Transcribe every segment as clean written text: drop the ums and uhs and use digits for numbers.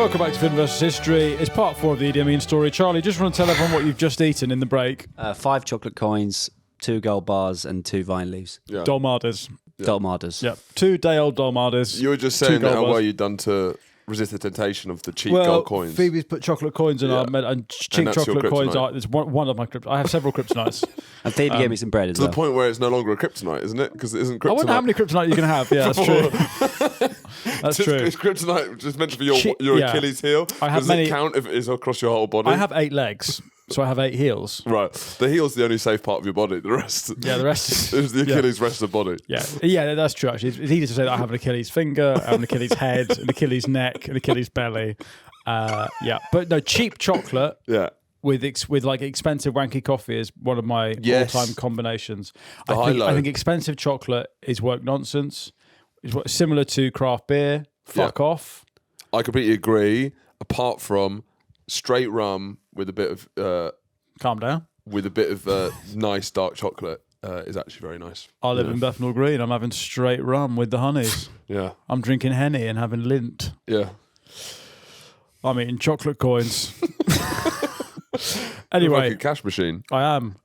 Welcome back to Film vs. History. It's part 4 of the Idi Amin story. Charlie, just want to tell everyone what you've just eaten in the break. 5 chocolate coins, 2 gold bars, and 2 vine leaves. Yeah. Dolmades. Yeah. Dolmades. Yep. 2 day-old dolmades. You were just saying how well you've done to resist the temptation of the cheap gold coins. Phoebe's put chocolate coins in our and cheap chocolate coins are it's one of my kryptonites. I have several kryptonites. And Phoebe gave me some bread as well. To the point where it's no longer a kryptonite, isn't it? Because it isn't kryptonite. I wonder how many kryptonite you can have. Yeah, that's true. That's true. Is kryptonite just meant to be your Achilles heel? I have Does many, it count if it is across your whole body? I have 8 legs, so I have 8 heels. Right. The heel's the only safe part of your body. The rest... Yeah, the rest is the Achilles rest of the body. Yeah, that's true, actually. It's easy to say that I have an Achilles finger, I have an Achilles head, an Achilles neck, an Achilles belly. But no, cheap chocolate... Yeah. With like expensive wanky coffee is one of my all-time combinations. I think expensive chocolate is work nonsense. It's similar to craft beer. Fuck off. I completely agree. Apart from straight rum with a bit of calm down. With a bit of nice dark chocolate is actually very nice. I live in Bethnal Green. I'm having straight rum with the honeys. Yeah. I'm drinking Henny and having Lint. Yeah. I'm eating chocolate coins. Anyway, like a cash machine. I am.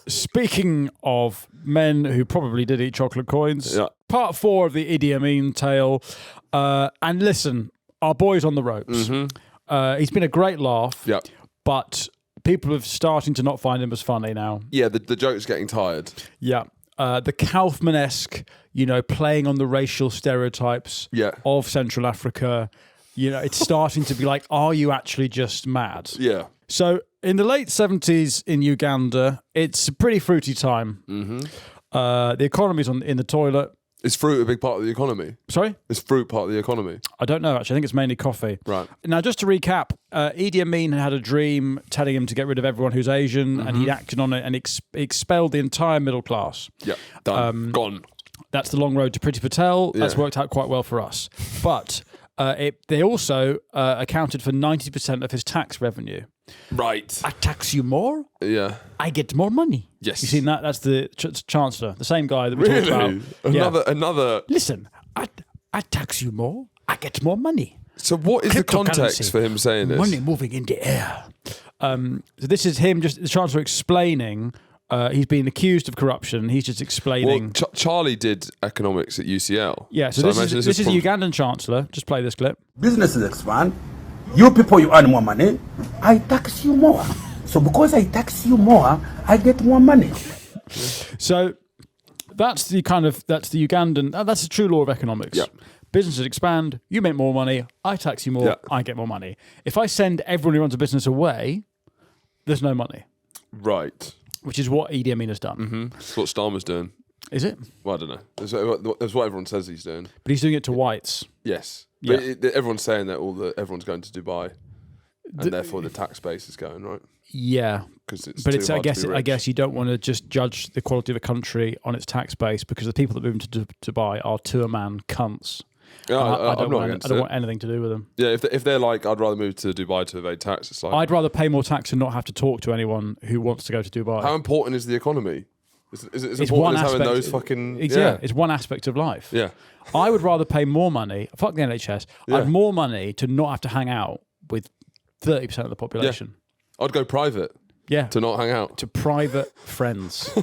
Speaking of men who probably did eat chocolate coins, part 4 of the Idi Amin tale. And listen, our boy's on the ropes. Mm-hmm. He's been a great laugh, but people are starting to not find him as funny now. Yeah, the joke's getting tired. Yeah. The Kaufman-esque, playing on the racial stereotypes of Central Africa. It's starting to be like, are you actually just mad? Yeah. So in the late 70s in Uganda, it's a pretty fruity time. Mm-hmm. The economy's in the toilet. Is fruit a big part of the economy? Sorry? Is fruit part of the economy? I don't know, actually. I think it's mainly coffee. Right. Now, just to recap, Idi Amin had a dream telling him to get rid of everyone who's Asian, and he'd acted on it and expelled the entire middle class. Yeah, done. Gone. That's the long road to Priti Patel. That's worked out quite well for us. But they also accounted for 90% of his tax revenue. Right. I tax you more. Yeah. I get more money. Yes. You seen that? That's the Chancellor, the same guy that we talked about. Another. Listen, I tax you more. I get more money. So what is the context for him saying this? Money moving in the air. So this is him, just the Chancellor explaining. He's been accused of corruption. He's just explaining. Well, Charlie did economics at UCL. Yeah, so this is the Ugandan Chancellor. Just play this clip. Businesses expand. You people, you earn more money. I tax you more. So because I tax you more, I get more money. So that's the Ugandan. That's the true law of economics. Yep. Businesses expand. You make more money. I tax you more. I get more money. If I send everyone who runs a business away, there's no money. Right. Which is what Idi Amin has done. Mm-hmm. That's what Starmer's doing. Is it? Well, I don't know. That's what everyone says he's doing. But he's doing it to whites. Yes. Yeah. But everyone's saying that everyone's going to Dubai, and therefore the tax base is going, right? Yeah. Because I guess you don't want to just judge the quality of a country on its tax base because the people that move into Dubai are two-man cunts. Yeah, I don't want anything to do with them. Yeah, if they're like, I'd rather move to Dubai to evade tax, it's like... I'd rather pay more tax and not have to talk to anyone who wants to go to Dubai. How important is the economy? Is it important as having those fucking... It's one aspect of life. Yeah. I would rather pay more money, fuck the NHS, I have more money to not have to hang out with 30% of the population. Yeah. I'd go private. Yeah. To not hang out. To private friends.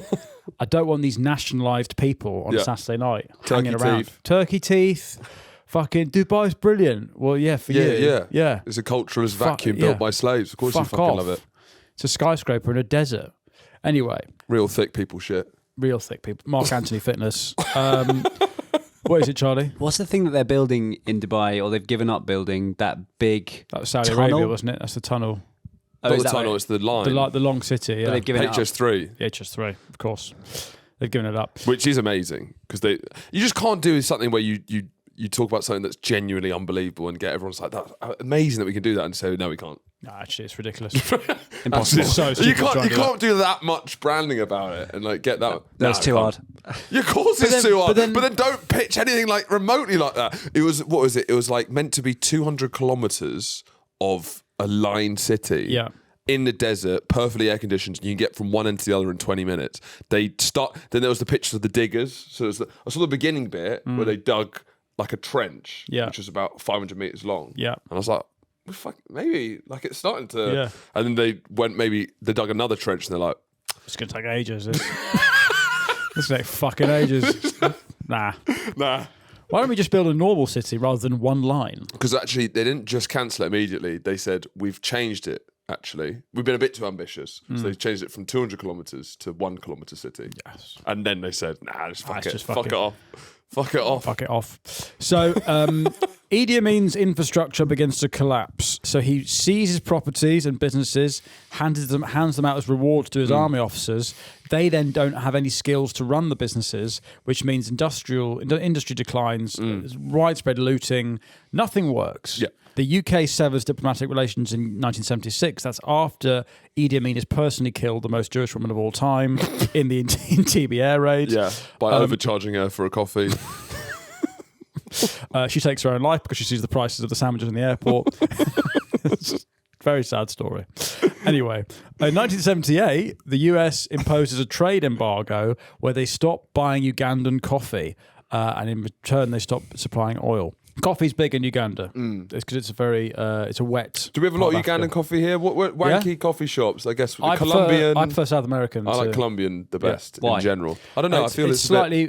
I don't want these nationalised people on a Saturday night hanging around. Turkey teeth. Fucking Dubai's brilliant. Well, yeah, for you. Yeah. It's a culturalist vacuum built by slaves. Of course you fucking love it. It's a skyscraper in a desert. Anyway. Real thick people shit. Real thick people. Mark Antony fitness. What is it, Charlie? What's the thing that they're building in Dubai, or they've given up building, that big That was Saudi tunnel? Arabia, wasn't it? That's the tunnel. Not the tunnel, it's the line. The long city, yeah. But they've given HS3. The HS3, of course. They've given it up. Which is amazing, because you just can't do something where you talk about something that's genuinely unbelievable and get everyone's like, that's amazing that we can do that, and say, no, we can't. No, actually, it's ridiculous. Impossible. So you can't do that much branding about it and like get that. That's too hard. Yeah, of course it's too hard. But then don't pitch anything like remotely like that. It was, what was it? It was like meant to be 200 kilometers of a lined city. Yeah. In the desert, perfectly air conditioned, and you can get from one end to the other in 20 minutes. Then there was the pictures of the diggers. So I saw the beginning bit where they dug like a trench, which was about 500 meters long. Yeah. And I was like, well, fuck, maybe like it's starting to. Yeah. And then they dug another trench, and they're like, it's going to take ages. This is like fucking ages. Nah. Why don't we just build a normal city rather than one line? Because actually, they didn't just cancel it immediately. They said, we've changed it, actually. We've been a bit too ambitious. So they changed it from 200 kilometres to 1 kilometre city. Yes. And then they said, just fuck it. Just fuck it off. Fuck it off. Fuck it off. So Idi Amin's infrastructure begins to collapse. So he seizes properties and businesses, hands them out as rewards to his army officers. They then don't have any skills to run the businesses, which means industry declines, widespread looting, nothing works. Yeah. The UK severs diplomatic relations in 1976. That's after Idi Amin is personally killed, the most Jewish woman of all time, in the Entebbe air raid. Yeah, by overcharging her for a coffee. She takes her own life because she sees the prices of the sandwiches in the airport. It's a very sad story. Anyway, in 1978, the US imposes a trade embargo where they stop buying Ugandan coffee, and in return they stop supplying oil. Coffee's big in Uganda. It's because it's a very it's a wet. Do we have a lot of Ugandan coffee here? What wanky coffee shops? I guess I Colombian. I prefer South American. I like Colombian the best Why? in general. I don't know. I feel it's slightly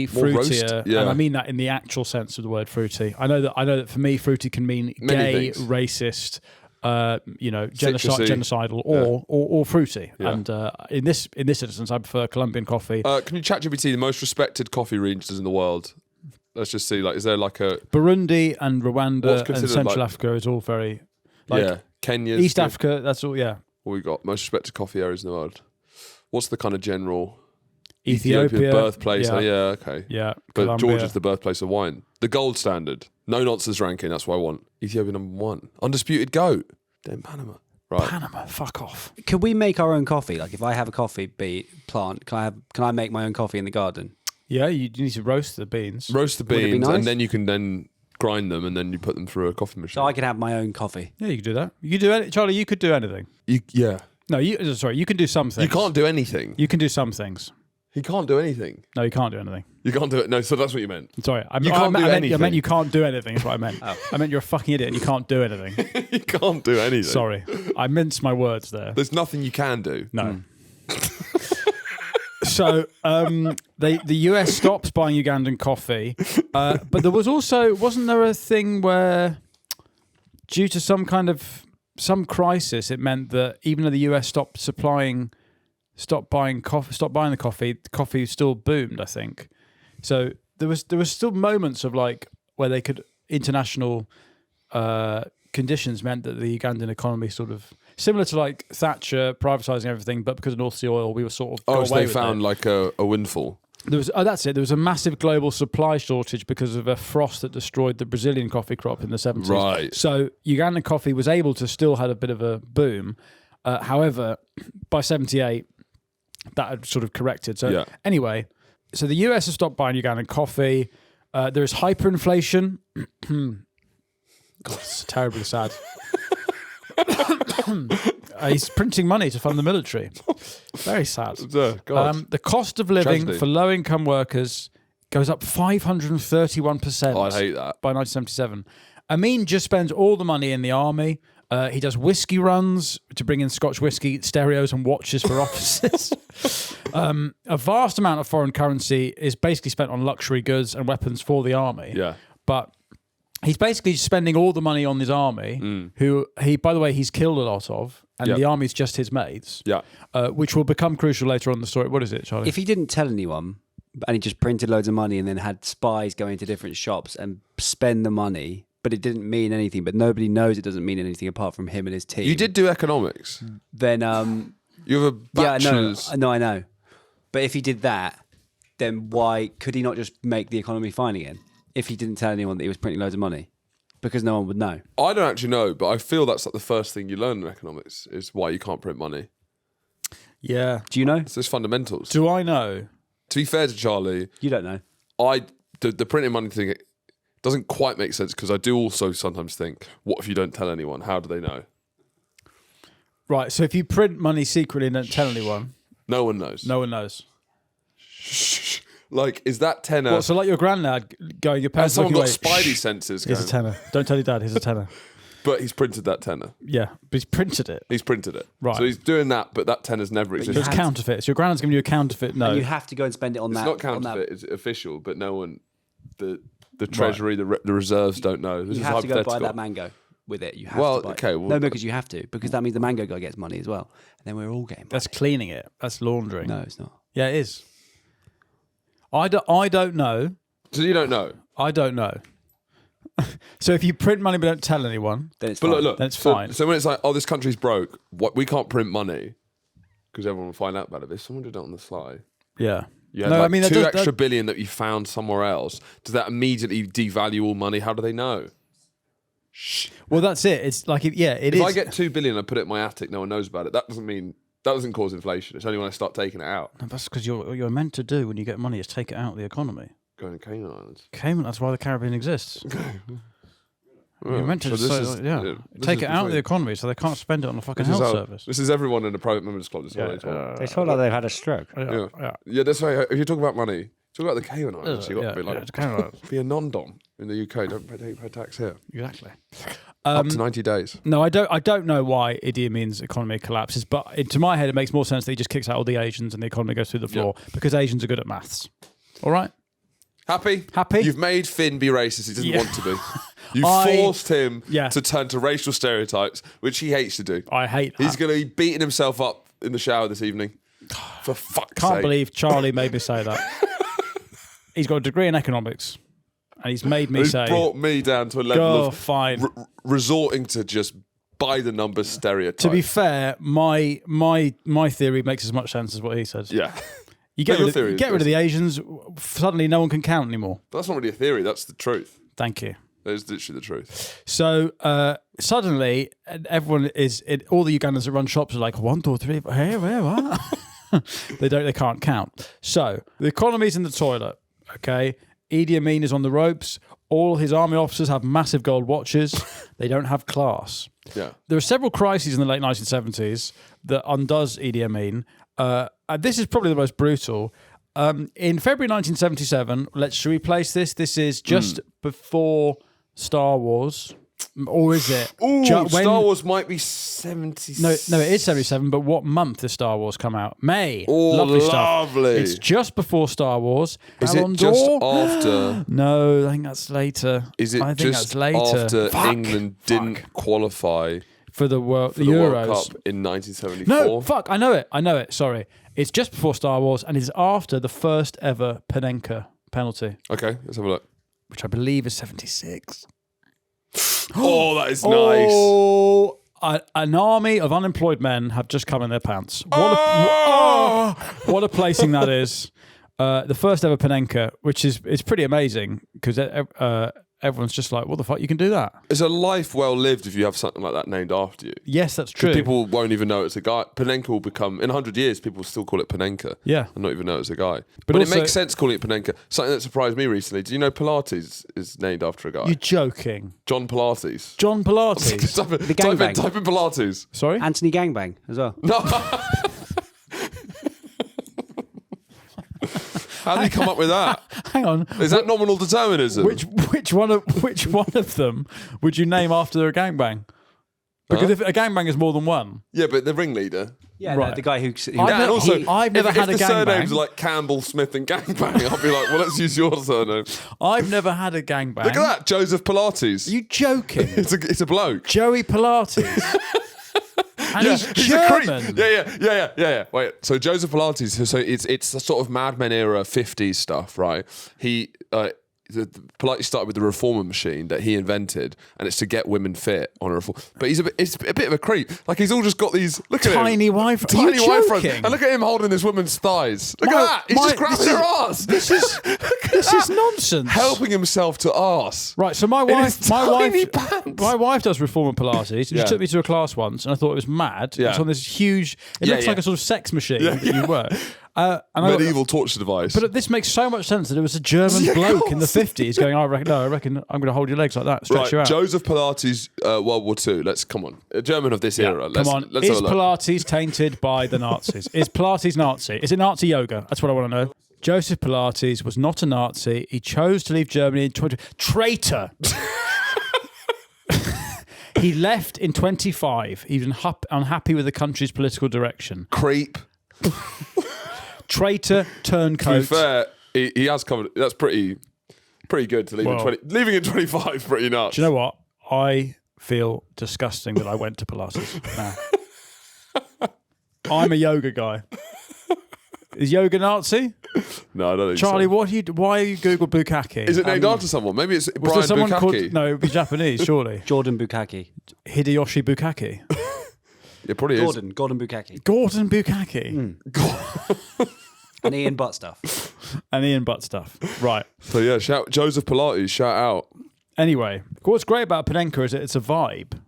fruitier, yeah. and I mean that in the actual sense of the word fruity. I know that for me, fruity can mean gay, things. racist, Citrusy. genocidal, or fruity. Yeah. And in this instance, I prefer Colombian coffee. Can you ChatGPT the most respected coffee regions in the world? Let's just see. Like, is there like a Burundi and Rwanda and Central Africa is all very Kenya, East Africa. That's all. Yeah. What we got? Most respected coffee areas in the world. What's the kind of general Ethiopia birthplace? Yeah. Oh, yeah, okay. Yeah. But Colombia. Georgia's the birthplace of wine. The gold standard. No nonsense ranking. That's what I want. Ethiopia number 1. Undisputed GOAT. Damn Panama. Right. Panama. Fuck off. Can we make our own coffee? Like if I have a coffee plant, can I make my own coffee in the garden? Yeah, you need to roast the beans. Roast the Would it be beans, nice? and then you can grind them, and then you put them through a coffee machine. So I can have my own coffee. Yeah, you can do that. You could do it, Charlie. You could do anything. Yeah. No, you can do some things. You can't do anything. You can do some things. He can't do anything. No, you can't do anything. You can't do it. No, so that's what you meant. Sorry, I can't do anything. I meant you can't do anything. That's what I meant. I meant you're a fucking idiot and you can't do anything. You can't do anything. Sorry, I minced my words there. There's nothing you can do. No. So the US stops buying Ugandan coffee, but there was wasn't there a thing where, due to some crisis, it meant that even though the US stopped buying the coffee still boomed. I think so. There was still moments of like where they could international conditions meant that the Ugandan economy sort of. Similar to like Thatcher privatising everything, but because of North Sea oil, we were sort of so they found like a windfall. That's it. There was a massive global supply shortage because of a frost that destroyed the Brazilian coffee crop in the 70s. Right. So Ugandan coffee was able to still have a bit of a boom. However, by 78, that had sort of corrected. So anyway, so the US has stopped buying Ugandan coffee. There is hyperinflation. God, it's terribly sad. He's printing money to fund the military. Very sad. The cost of living for low-income workers goes up 531%. Oh, I hate that. By 1977. Amin just spends all the money in the army. He does whiskey runs to bring in Scotch whiskey, stereos and watches for officers. A vast amount of foreign currency is basically spent on luxury goods and weapons for the army. Yeah. But he's basically spending all the money on his army, who by the way, he's killed a lot of, and the army's just his mates. Yeah, which will become crucial later on in the story. What is it, Charlie? If he didn't tell anyone, and he just printed loads of money and then had spies go into different shops and spend the money, but it didn't mean anything, but nobody knows it doesn't mean anything apart from him and his team. You did do economics. Then you have a bachelor's. Yeah, no, I know. But if he did that, then why could he not just make the economy fine again? If he didn't tell anyone that he was printing loads of money, because no one would know. I don't actually know, but I feel that's like the first thing you learn in economics is why you can't print money. Yeah. Do you know? It's just fundamentals. Do I know? To be fair to Charlie, you don't know. The printing money thing doesn't quite make sense because I do also sometimes think, what if you don't tell anyone? How do they know? Right. So if you print money secretly and don't tell anyone, no one knows. No one knows. Like, is that tenner? What, so like your granddad going, your parents someone looking got away, spidey senses here's going, a tenner. Don't tell your dad, here's a tenner. but he's printed that tenner. Yeah, but he's printed it. He's printed it. Right. So he's doing that, but that tenner's never existed. So it's counterfeit. So your granddad's giving you a counterfeit note. And you have to go and spend it on It's that. not counterfeit, it's official, but no one, the treasury, the reserves don't know. This You is have to go hypothetical. buy that mango with it. You have Well, to buy okay, it. well- No, because you have to, because that means the mango guy gets money as well. And then we're all getting money. That's cleaning it. That's laundering. No, it's not. Yeah, it is. I don't know. So you don't know? I don't know. So if you print money but don't tell anyone, Then it's But fine. then it's fine. So when it's like, oh, this country's broke, we can't print money because everyone will find out about it. If someone did it on the sly, yeah. you had that two does- extra billion that you found somewhere else. Does that immediately devalue all money? How do they know? Well, that's it. It's like, it If is. I get 2 billion and put it in my attic, no one knows about it. That doesn't cause inflation. It's only when I start taking it out. No, that's because you're meant to do when you get money is take it out of the economy. Going to Cayman Islands. Cayman, that's why the Caribbean exists. You're meant to So this take is it out of the between- economy so they can't spend it on a fucking This is health how- service. This is everyone in a private members club. This is what they talk. They told her they've had a stroke. Yeah, that's right. If you talk about money, talk about the Cayman Islands. You've got to be like, it's Cayman Islands. be a non-dom in the UK. Don't pay tax here. Exactly. Up to 90 days. No, I don't know why Idi Amin's economy collapses, but to my head, it makes more sense that he just kicks out all the Asians and the economy goes through the floor because Asians are good at maths. All right? Happy? Happy? You've made Finn be racist. He doesn't Yeah. want to be. You I- forced him Yeah. to turn to racial stereotypes, which he hates to do. I hate that. He's going to be beating himself up in the shower this evening. For fuck's sake. Can't believe Charlie made me say that. He's got a degree in economics, and he's made me He's say, brought me down to a level "Go of fine." resorting to just by the numbers stereotypes. To be fair, my theory makes as much sense as what he says. yeah. You get, No, your rid, theory of, is get rid of best. the Asians, suddenly no one can count anymore. But that's not really a theory. That's the truth. Thank you. That is literally the truth. So suddenly, everyone all the Ugandans that run shops are like 1, 2, 3. Hey, where what? They can't count. So the economy's in the toilet. Okay, Idi Amin is on the ropes. All his army officers have massive gold watches. They don't have class. Yeah. There are several crises in the late 1970s that undoes Idi Amin. And this is probably the most brutal. In February 1977, should we place this? This is just before Star Wars. Or is it? Ooh, Star Wars might be 77. No, it is 77, but what month does Star Wars come out? May. Oh, lovely stuff. lovely. It's just before Star Wars. Is Ballon it just d'Or? after? No, I think that's later. Is it I think just that's later. after Fuck. England didn't qualify For the for the Euros. World Cup in 1974? No, fuck, I know it. Sorry. It's just before Star Wars and it's after the first ever Penenka penalty, Okay, let's have a look. which I believe is 76. Oh, that is nice. Oh, an army of unemployed men have just come in their pants. What a placing that is. The first ever Penenka, which is pretty amazing because everyone's just like, what the fuck, you can do that? It's a life well lived if you have something like that named after you. Yes, that's true. People won't even know it's a guy. Penenka will become, in 100 years, people will still call it Penenka. Yeah. And not even know it's a guy. But But also- it makes sense calling it Penenka. Something that surprised me recently. Do you know Pilates is named after a guy? You're joking. John Pilates. John Pilates. type in Pilates. Sorry? Antony Gangbang as well. How did he come up with that? Hang on. Is that nominal determinism? Which one of them would you name after a gangbang? Because if a gangbang is more than one, Yeah, but the ringleader. Yeah, Right. the guy who I've Yeah, never- and also, I've never had if a the surnames gangbang. are like Campbell, Smith, and Gangbang, I'll be like, well, let's use your surname. I've never had a gangbang. Look at that, Joseph Pilates. Are you joking? It's a bloke. Joey Pilates. And he's a German. Yeah. Wait, so Joseph Pilates, so it's a sort of Mad Men era 50s stuff, right? Pilates started with the reformer machine that he invented, and it's to get women fit on a reform. But it's a bit of a creep. Like he's all just got these. Look at Tiny him, wife. Are tiny you wife front, joking? and look at him holding this woman's thighs. Look at that. He's just grabbing her ass. This is nonsense. Helping himself to arse. Right, so my In wife, his tiny pants. my wife does reformer Pilates. And Yeah. She took me to a class once, and I thought it was mad. Yeah. It's on this huge. It looks yeah. like a sort of sex machine that you work. And Medieval torture device. But this makes so much sense that it was a German Yeah, of bloke in the course. 50s going, I reckon I'm going to hold your legs like that, stretch you right, out. Joseph Pilates, World War II. Come on, a German of this era. Come on, let's is have a look. Pilates tainted by the Nazis? Is Pilates Nazi? Is it Nazi yoga? That's what I want to know. Joseph Pilates was not a Nazi. He chose to leave Germany in traitor. He left in 25. He was unhappy with the country's political direction. Creep. Traitor, turncoat. To be fair, he has covered. That's pretty good to leave in 20. Leaving in 25, pretty nuts. Do you know what? I feel disgusting that I went to Pilates. Nah. I'm a yoga guy. Is yoga Nazi? No, I don't think Charlie, so. why are you Google Bukkake? Is it named after someone? Maybe it's Brian Bukkake. No, it would be Japanese, surely. Jordan Bukkake. Hideyoshi Bukkake. It probably is. Gordon Bukkake. Gordon Bukkake. And Ian Butt Stuff. And Ian Butt Stuff. Right. So yeah, shout Joseph Pilates, shout out. Anyway, what's great about Penenka is that it's a vibe.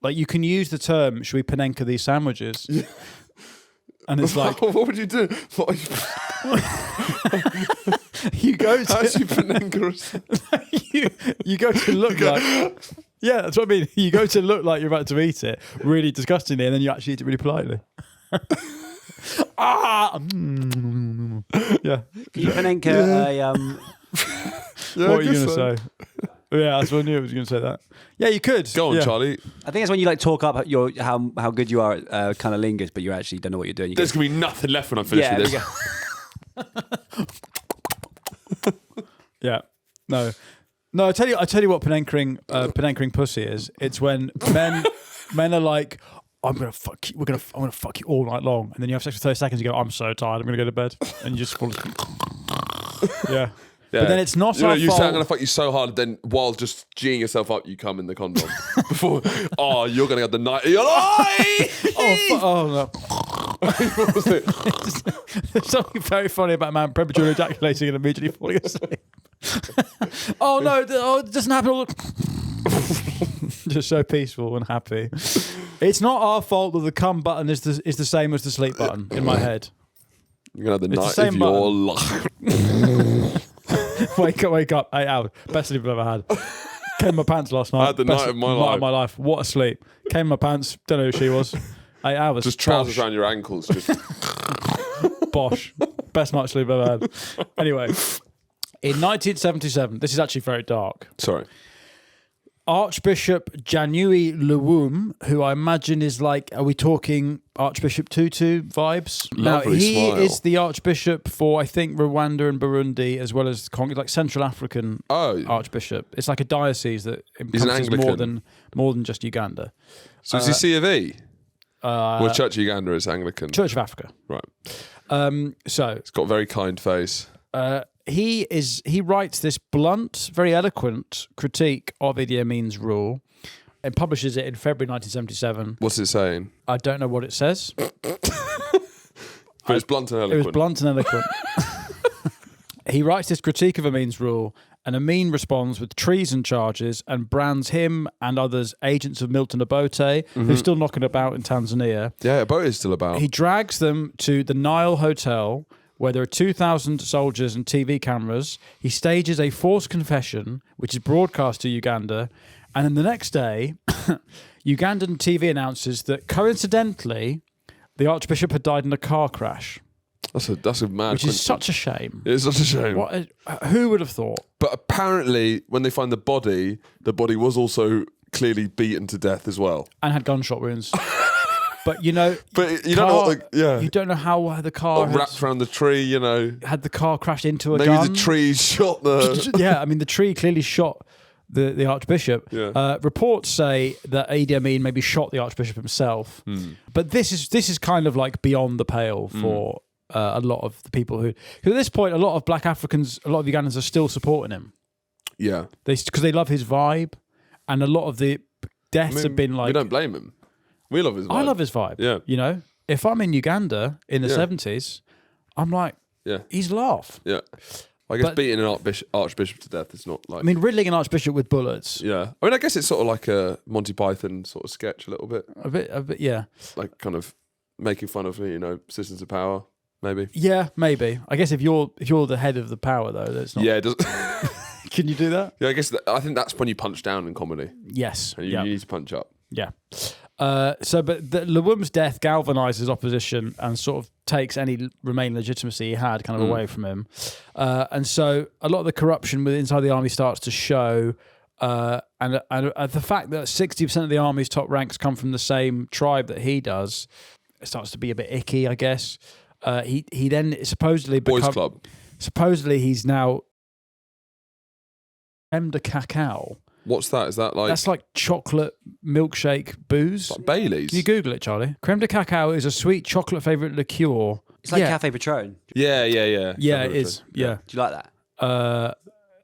Like, you can use the term, should we Penenka these sandwiches? Yeah. And it's like... What would you do? You go to... How do you Penenka? you go to look like... Yeah, that's what I mean. You go to look like you're about to eat it really disgustingly, and then you actually eat it really politely. Yeah. Can you Penenka a... Yeah, what are you going to say? Yeah, that's what I knew I was going to say that. Yeah, you could. Go on, yeah. Charlie. I think it's when you like talk up how good you are at cunnilingus, but you actually don't know what you're doing. There's going to be nothing left when I'm finished with this. Yeah. No, I tell you what Penenkering pussy is. It's when men are like, I'm gonna fuck you, I'm gonna fuck you all night long, and then you have sex for 30 seconds. You go, I'm so tired, I'm gonna go to bed, and you just fall asleep. Yeah. But then it's not our you fault. say I'm going to fuck you so hard, then while just G'ing yourself up, you come in the condom. Before, you're going to have the night. You're like, no. There's something very funny about a man prematurely ejaculating and immediately falling asleep. It doesn't happen. Just so peaceful and happy. It's not our fault that the cum button is the same as the sleep button in my head. You're going to have the night of your life. Wake up, 8 hours. Best sleep I've ever had. Came in my pants last night. I had the night of my life. What a sleep. Came in my pants. Don't know who she was. 8 hours. Just trousers around your ankles. Just bosh. Best night's sleep I've ever had. Anyway, in 1977, this is actually very dark. Sorry. Archbishop Janui Lewum, who I imagine is like, are we talking Archbishop Tutu vibes? Lovely he smile. is the Archbishop for, I think, Rwanda and Burundi, as well as like Central African Archbishop. It's like a diocese that encompasses more than just Uganda. So is he C of E? Well, Church of Uganda is Anglican. Church of Africa. Right. So it's got a very kind face. He writes this blunt, very eloquent critique of Idi Amin's rule and publishes it in February 1977. What's it saying? I don't know what it says. But it's blunt and eloquent. It was blunt and eloquent. He writes this critique of Amin's rule, and Amin responds with treason charges and brands him and others agents of Milton Obote, who's still knocking about in Tanzania. Yeah, Obote is still about. He drags them to the Nile Hotel, where there are 2,000 soldiers and TV cameras. He stages a forced confession, which is broadcast to Uganda. And then the next day, Ugandan TV announces that coincidentally, the Archbishop had died in a car crash. That's a mad. Which is such a shame. It's such a shame. Who would have thought? But apparently, when they find the body was also clearly beaten to death as well. And had gunshot wounds. But you don't know you don't know how the car wrapped around the tree. Had the car crashed into a maybe gun. the tree shot the. Yeah, I mean the tree clearly shot the Archbishop. Yeah. Reports say that Idi Amin maybe shot the Archbishop himself. But this is kind of like beyond the pale for a lot of the people who at this point a lot of Black Africans, a lot of Ugandans are still supporting him. Yeah, because they love his vibe, and a lot of the deaths have been like. We don't blame him. We love his vibe. I love his vibe. Yeah. If I'm in Uganda in the 70s, I'm like, he's laugh. Yeah. I guess beating an archbishop to death is not like... I mean, riddling an archbishop with bullets. Yeah. I mean, I guess it's sort of like a Monty Python sort of sketch a little bit. A bit, yeah. Like kind of making fun of, citizens of power, maybe. Yeah, maybe. I guess if you're the head of the power, though, that's not... Yeah, it does... Can you do that? Yeah, I think that's when you punch down in comedy. Yes. And you need to punch up. Yeah. But Lewum's death galvanizes opposition and sort of takes any remaining legitimacy he had kind of away from him. And so a lot of the corruption inside the army starts to show. And the fact that 60% of the army's top ranks come from the same tribe that he does, it starts to be a bit icky, I guess. He then supposedly Boys Club. Supposedly he's now crème de cacao. What's that? Is that like... That's like chocolate milkshake booze. Like Baileys? Can you Google it, Charlie? Crème de cacao is a sweet chocolate flavoured liqueur. It's like Cafe Patron. Yeah. Yeah, it is. Yeah. Do you like that?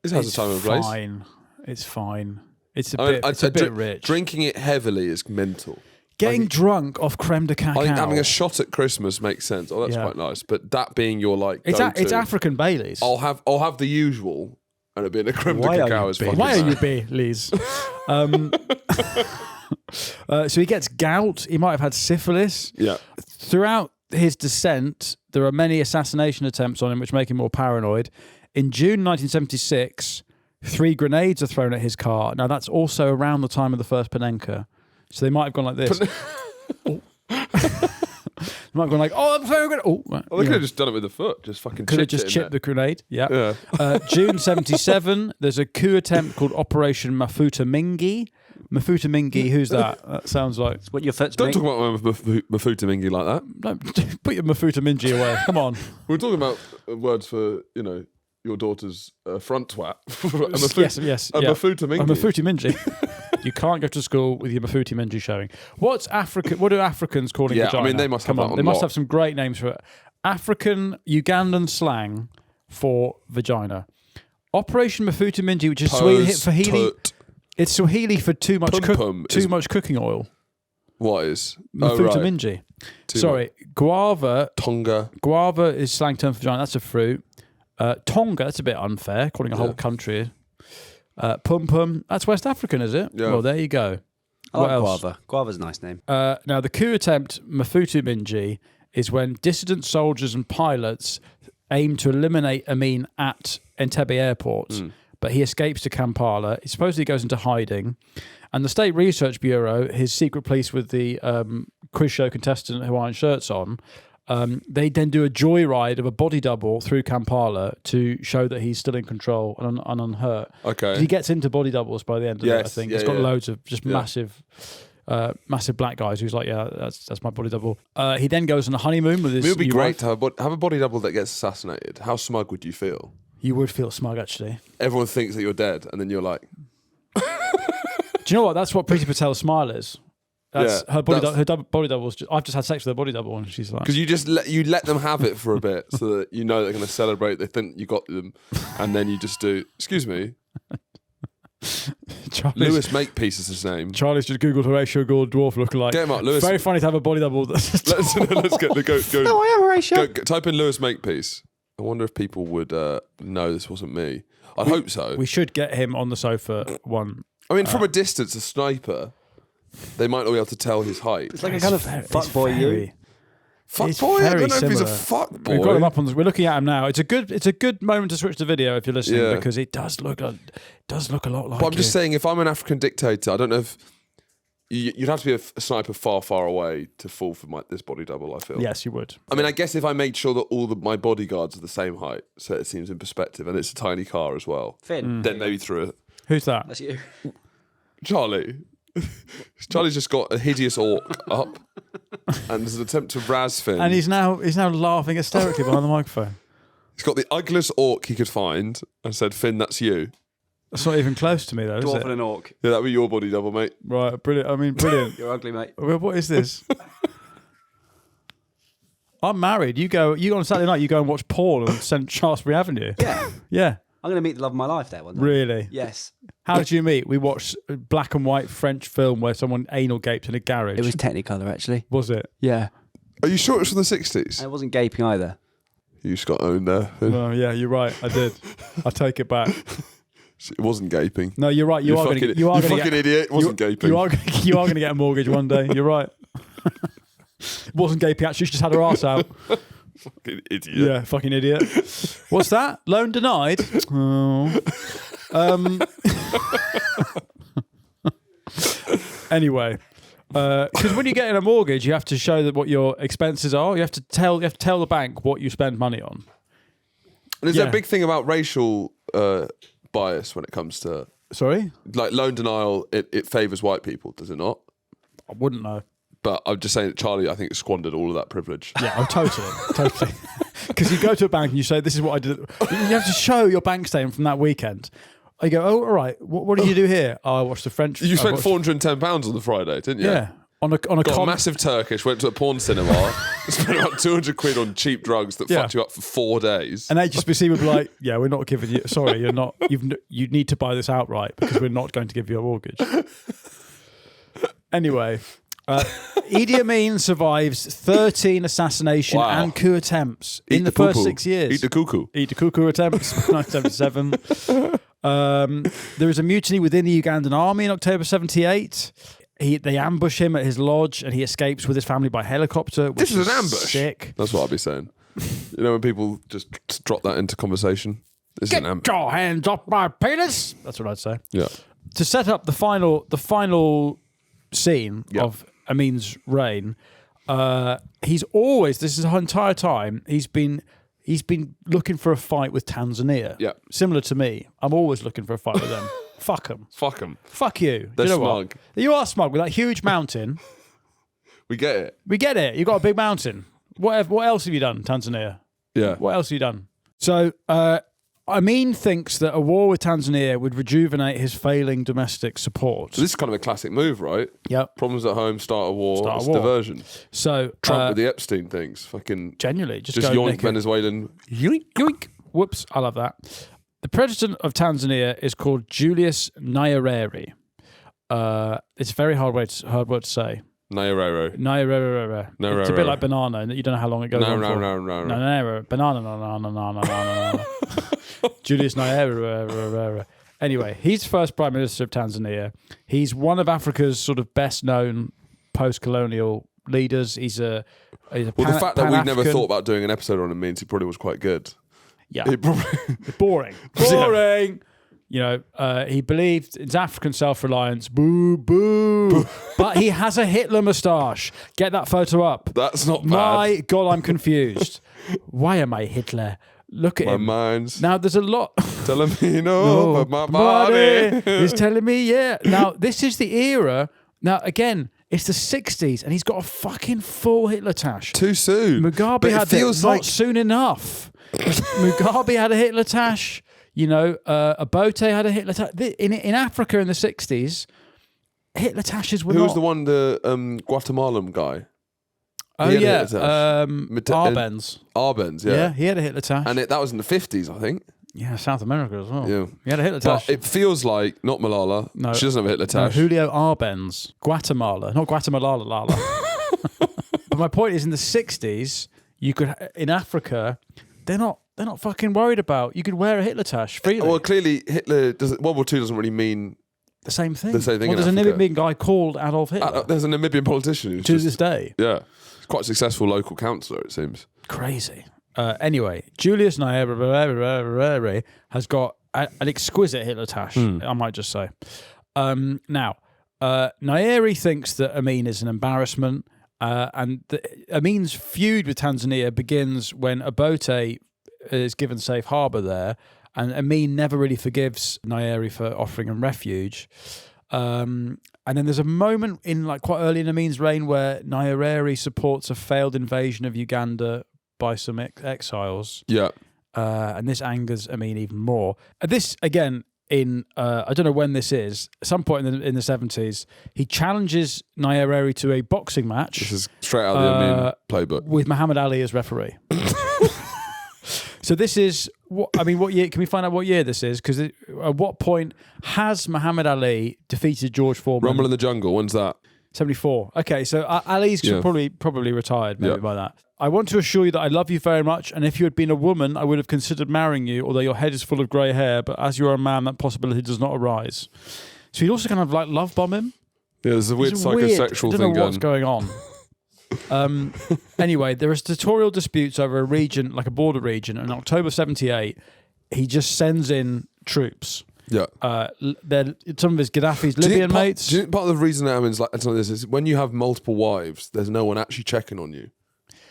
It has a time and place. Fine. It's fine. It's a bit rich. Drinking it heavily is mental. Getting drunk off creme de cacao. I think having a shot at Christmas makes sense. Oh, that's quite nice. But that being your like, it's African Baileys. I'll have the usual, and it being a creme de cacao is fine. Why are you Baileys? So he gets gout. He might have had syphilis. Yeah. Throughout his descent, there are many assassination attempts on him, which make him more paranoid. In June 1976, 3 grenades are thrown at his car. Now that's also around the time of the first Penenka. So they might have gone like this. They might have gone like, I'm throwing a grenade. Well, they could have just done it with the foot. Just fucking could have just chipped the grenade. Yeah. June 77, there's a coup attempt called Operation Mafuta Mingi. Mafuta Mingi, who's that? That sounds like... What your foot's Don't talk about Mafuta Mingi like that. No, put your Mafuta Mingi away. Come on. We're talking about words for, your daughter's front twat. Yes. A Mafuta Mingi. A Mafuta Mingi. You can't go to school with your Mafuta Mingi showing. What do Africans call it? Yeah, I mean, they must have that on They must lock. have some great names for it. African Ugandan slang for vagina. Operation Mafuta Mingi, which is Swahili. It's Swahili for too much cooking oil. What is? Mafuta Mingi. Sorry, guava. Tonga. Guava is slang term for vagina. That's a fruit. Tonga, that's a bit unfair, calling a whole country. Pum Pum, that's West African, is it? Yeah. Well, there you go. I like guava. Guava's a nice name. Now, the coup attempt, Mafuta Mingi, is when dissident soldiers and pilots aim to eliminate Amin at Entebbe Airport, but he escapes to Kampala. He supposedly goes into hiding. And the State Research Bureau, his secret police with the quiz show contestant Hawaiian shirts on, they then do a joyride of a body double through Kampala to show that he's still in control and unhurt. Okay. He gets into body doubles by the end of it, I think. He's got loads of just massive black guys who's like, that's my body double. He then goes on a honeymoon with his... It would be great to have a body double that gets assassinated. How smug would you feel? You would feel smug, actually. Everyone thinks that you're dead, and then you're like... Do you know what? That's what Priti Patel's smile is. That's her body double's I've just had sex with her body double, and she's like... Because you just let them have it for a bit, so that you know they're going to celebrate. They think you got them, and then you just do. Excuse me, Lewis Makepeace is his name. Charlie's just googled Horatio Gore dwarf lookalike. Get him up, Lewis. Very funny to have a body double. Let's go. No, I am Horatio. Type in Lewis Makepeace. I wonder if people would know this wasn't me. I'd hope so. We should get him on the sofa one. I mean, from a distance, a sniper. They might not be able to tell his height. It's like a kind of fuckboy you. Fuckboy? I don't know if he's a fuckboy. We've got him up on. We're looking at him now. It's a good moment to switch the video if you're listening because it does look a lot like. But I'm just saying, if I'm an African dictator, I don't know if you'd have to be a sniper far away to fall for this body double. I feel. Yes, you would. I mean, I guess if I made sure that all my bodyguards are the same height, so it seems in perspective, and it's a tiny car as well, Finn, then maybe through it. Who's that? That's you, Charlie. Charlie's just got a hideous orc up, and there's an attempt to razz Finn. And he's now laughing hysterically behind the microphone. He's got the ugliest orc he could find, and said, "Finn, that's you." That's not even close to me, though, is dwarf it? and an orc. Yeah, that'd be your body double, mate. Right, brilliant. I mean, brilliant. You're ugly, mate. What is this? I'm married. You on Saturday night. You go and watch Paul on St Shaftesbury Avenue. Yeah. Yeah. I'm going to meet the love of my life there one day. Really? Yes. How did you meet? We watched a black and white French film where someone anal gaped in a garage. It was Technicolor, actually. Was it? Yeah. Are you sure it was from the 60s? I wasn't gaping either. You just got owned there. Oh, yeah, you're right. I did. I take it back. It wasn't gaping. No, you're right. You fucking idiot. It wasn't gaping. You are going to get a mortgage one day. You're right. It wasn't gaping. Actually, she just had her arse out. Fucking idiot. Yeah, fucking idiot. What's that? Loan denied? Oh. Anyway, Because when you're getting a mortgage, you have to show that what your expenses are. You have to tell the bank what you spend money on. And is there a big thing about racial bias when it comes to... Sorry? Like loan denial, it favours white people, does it not? I wouldn't know. But I'm just saying that Charlie, I think, squandered all of that privilege. Yeah, oh, totally. Because you go to a bank and you say, this is what I did. You have to show your bank statement from that weekend. I go, oh, all right, what did you do here? Oh, I watched the French... You spent £410 on the Friday, didn't you? Yeah. On a Got a massive Turkish, went to a porn cinema, spent about 200 quid on cheap drugs that fucked you up for 4 days. And HSBC would be like, yeah, we're not giving you... Sorry, you're not... You need to buy this outright because we're not going to give you a mortgage. Anyway... Idi Amin survives 13 assassination and coup attempts in the first 6 years. Eat the cuckoo. Eat the cuckoo attempts, 1977. There was a mutiny within the Ugandan army in October 78. They ambush him at his lodge and he escapes with his family by helicopter. This is an ambush? Sick. That's what I'll be saying. You know when people just drop that into conversation? This is an ambush. Get your hands off my penis! That's what I'd say. Yeah. To set up the final scene of Amin's reign, he's always, this is the entire time, he's been looking for a fight with Tanzania. Yeah. Similar to me. I'm always looking for a fight with them. Fuck them. Fuck them. Fuck you. They're you know smug. What? You are smug with that huge mountain. We get it. We get it. You've got a big mountain. What else have you done, Tanzania? Yeah. What else have you done? So, Amin thinks that a war with Tanzania would rejuvenate his failing domestic support. So this is kind of a classic move, right? Yep. Problems at home, start a war, Start a it's war. diversion. So Trump with the Epstein things, fucking genuinely, just yoink naked. Venezuelan. Yoink, yoink. Whoops, I love that. The president of Tanzania is called Julius Nyerere. It's a very hard word to say. Nyerere. It's a bit like banana, and you don't know how long it goes on for. No. Banana, no. Julius Nyerere. Anyway, he's first Prime Minister of Tanzania. He's one of Africa's sort of best-known post-colonial leaders. He's a the fact that we've never thought about doing an episode on him means he probably was quite good. Yeah. Boring. Boring. You know, he believed in African self-reliance. Boo, boo. But he has a Hitler moustache. Get that photo up. That's not bad. My God, I'm confused. Why am I Hitler? Look at him. My mind's now, there's a lot. telling me no, but my body is telling me yeah. Now, this is the era. Now, again, it's the 60s, and he's got a fucking full Hitler tash. Too soon. Mugabe had it not soon enough. Mugabe had a Hitler tash. You know, Obote had a Hitler tash. In Africa in the 60s, Hitler tashes were Who not... was the one, the Guatemalan guy? Oh, yeah. Arbenz. Arbenz, yeah. Yeah, he had a Hitler tash. And that was in the 50s, I think. Yeah, South America as well. Yeah. He had a Hitler tash. But it feels like, not Malala. No. She doesn't have a Hitler tash. No, Julio Arbenz. Guatemala. Not Guatemala, Lala. But my point is, in the 60s, you could... In Africa, they're not fucking worried about... You could wear a Hitler tash freely. Well, clearly, World War II doesn't really mean... The same thing. The same thing. Well, there's a Namibian guy called Adolf Hitler. There's a Namibian politician who's to this day. Yeah. He's quite a successful local councillor, it seems. Crazy. Anyway, Julius Nyerere has got an exquisite Hitler tash, I might just say. Now, Nyerere thinks that Amin is an embarrassment, and Amin's feud with Tanzania begins when Obote is given safe harbour there, and Amin never really forgives Nyerere for offering him refuge. And then there's a moment in quite early in Amin's reign where Nyerere supports a failed invasion of Uganda by some exiles. Yeah. And this angers Amin even more. This, again, in I don't know when this is, at some point in the 70s, he challenges Nyerere to a boxing match. This is straight out of the Amin playbook. With Muhammad Ali as referee. So this is, what year? Can we find out what year this is? Because at what point has Muhammad Ali defeated George Foreman? Rumble in the Jungle, when's that? 74. Okay, so Ali's probably retired maybe by that. I want to assure you that I love you very much, and if you had been a woman, I would have considered marrying you, although your head is full of grey hair, but as you are a man, that possibility does not arise. So he'd also kind of love bomb him. Yeah, there's a weird psychosexual thing I don't know what's going on. Anyway, there is territorial disputes over a region, like a border region, and in October 78, he just sends in troops. Yeah. Some of his Gaddafi's Libyan mates. Do you think part of the reason Amin's like this is when you have multiple wives, there's no one actually checking on you.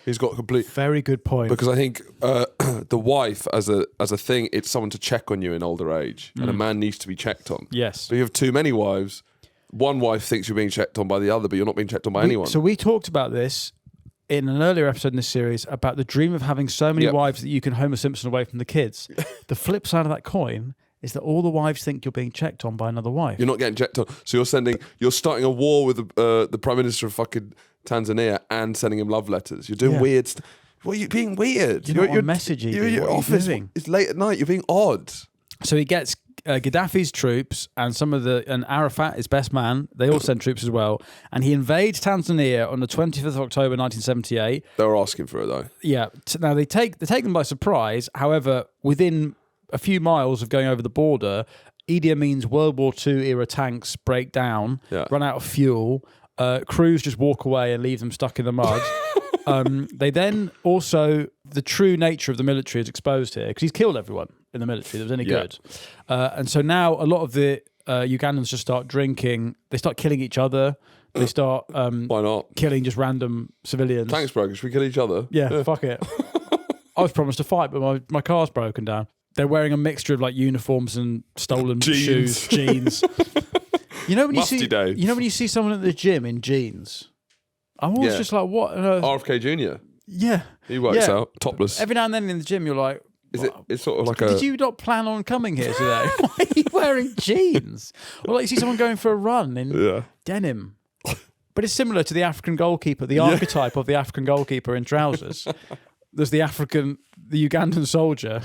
He's got complete. Very good point. Because I think the wife, as a thing, it's someone to check on you in older age, and a man needs to be checked on. Yes. But you have too many wives. One wife thinks you're being checked on by the other, but you're not being checked on by anyone. So we talked about this in an earlier episode in this series about the dream of having so many wives that you can Homer Simpson away from the kids. The flip side of that coin is that all the wives think you're being checked on by another wife. You're not getting checked on. So you're starting a war with the Prime Minister of fucking Tanzania and sending him love letters. You're doing weird stuff. Well, you're being weird. You're not on messaging. You're in your office. It's late at night. You're being odd. So he gets Gaddafi's troops and and Arafat, his best man, they all send troops as well. And he invades Tanzania on the 25th of October 1978. They were asking for it though. Yeah. Now they take them by surprise. However, within a few miles of going over the border, Idi Amin's World War II era tanks break down, run out of fuel. Crews just walk away and leave them stuck in the mud. They then also, the true nature of the military is exposed here because he's killed everyone in the military that was any good. And so now a lot of the Ugandans just start drinking. They start killing each other. They start why not killing just random civilians. Thanks, bro. Should we kill each other? Yeah. Fuck it. I was promised a fight, but my car's broken down. They're wearing a mixture of like uniforms and stolen shoes, jeans. You know when you see someone at the gym in jeans, I'm always just like, what? RFK Jr. Yeah, he works out topless. Every now and then in the gym, you're like, it's sort of like Did you not plan on coming here today? Why are you wearing jeans? Or like you see someone going for a run in denim. But it's similar to the African goalkeeper, the archetype of the African goalkeeper in trousers. There's the Ugandan soldier